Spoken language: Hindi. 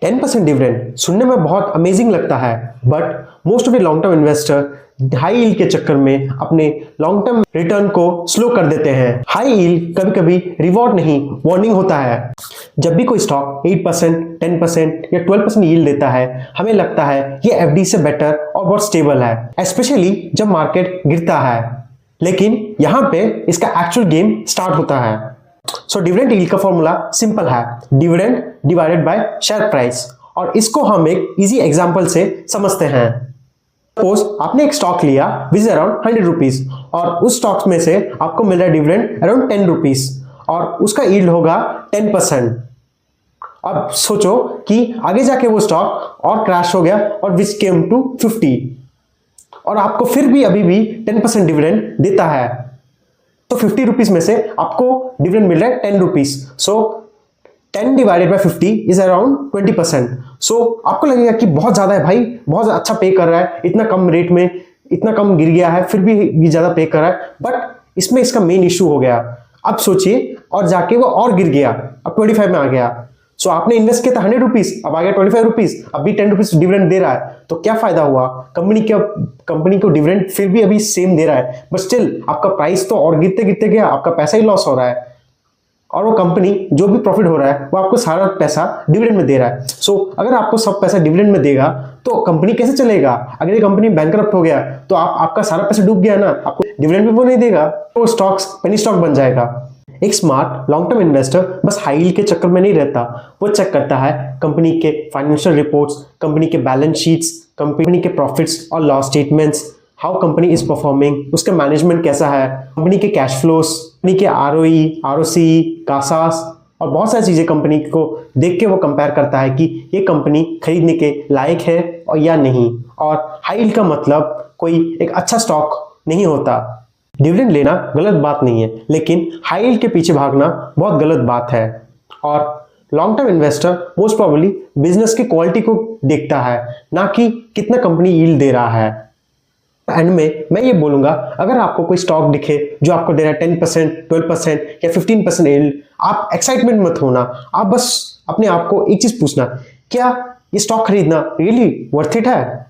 10% डिविडेंड सुनने में बहुत अमेजिंग लगता है, but most of the long term investor high yield के चक्कर में अपने लॉन्ग टर्म रिटर्न को स्लो कर देते हैं। हाई यील्ड कभी कभी रिवॉर्ड नहीं, वार्निंग होता है। जब भी कोई स्टॉक 8%, 10% या 12% यील्ड देता है, हमें लगता है ये एफडी से बेटर और बहुत स्टेबल है, स्पेशली जब मार्केट गिरता है। लेकिन यहां पे इसका एक्चुअल गेम स्टार्ट होता है। सो डिविडेंड यील्ड का फॉर्मूला सिंपल है, dividend divided by share price, और इसको हम एक इजी एग्जांपल से समझते हैं। सपोज आपने एक स्टॉक लिया विच इज अराउंड 100 रुपीज, और उस स्टॉक में से आपको मिल रहा है डिविडेंड अराउंड 10 रुपीज, और उसका यील्ड होगा 10%। अब सोचो कि आगे जाके वो स्टॉक और क्रैश हो गया और विच केम टू 50, और आपको फिर भी अभी भी 10% डिविडेंड देता है, तो 50 रुपीज में से आपको डिविडेंड मिल रहा है 10 rupees. So 10 divided by 50 is around 20%। सो आपको लगेगा कि बहुत ज्यादा है भाई, बहुत अच्छा पे कर रहा है, इतना कम रेट में इतना कम गिर गया है, फिर भी ज्यादा पे कर रहा है। बट इसमें इसका मेन इश्यू हो गया। अब सोचिए और जाके वो और गिर गया, अब 25 में आ गया। सो आपने इन्वेस्ट किया था 100 रुपीज, अब आ गया 25 रुपीज, अब भी 10 रुपीज डिविडेंड दे रहा है, तो क्या फायदा हुआ? कंपनी को डिविडेंड फिर भी अभी सेम दे रहा है, बट स्टिल आपका प्राइस तो और गिरते गिरते गया, आपका पैसा ही लॉस हो रहा है, और वो कंपनी जो भी प्रॉफिट हो रहा है वो आपको सारा पैसा डिविडेंड में दे रहा है। सो अगर आपको सब पैसा डिविडेंड में देगा तो कंपनी कैसे चलेगा? अगर ये कंपनी बैंकरप्ट हो गया तो आपका सारा पैसा डूब गया ना, आपको डिविडेंड भी वो नहीं देगा, तो स्टॉक्स पेनी स्टॉक बन जाएगा। एक स्मार्ट लॉन्ग टर्म इन्वेस्टर बस हाई यील्ड के चक्कर में नहीं रहता, वो चेक करता है कंपनी के फाइनेंशियल रिपोर्ट्स, कंपनी के बैलेंस शीट्स, कंपनी के प्रॉफिट्स और loss statements, how company is performing, उसका मैनेजमेंट कैसा है, कंपनी के कैश फ्लोस, कंपनी के आरओई, आरओसी, कासास, और बहुत सारी चीजें कंपनी को देख के वो कंपेयर करता है कि ये कंपनी खरीदने के लायक है और या नहीं। और हाई यील्ड का मतलब कोई एक अच्छा स्टॉक नहीं होता। डिविडेंड लेना गलत बात नहीं है, लेकिन हाई यील्ड के पीछे भागना बहुत गलत बात है। और long term investor most probably business की क्वालिटी को देखता है, ना कि कितना कंपनी यील्ड दे रहा है। एंड में मैं ये बोलूंगा, अगर आपको कोई स्टॉक दिखे जो आपको दे रहा है 10%, 12% या 15% यील्ड, आप एक्साइटमेंट मत होना, आप बस अपने आप को एक चीज पूछना, क्या ये स्टॉक खरीदना रियली वर्थ इट है?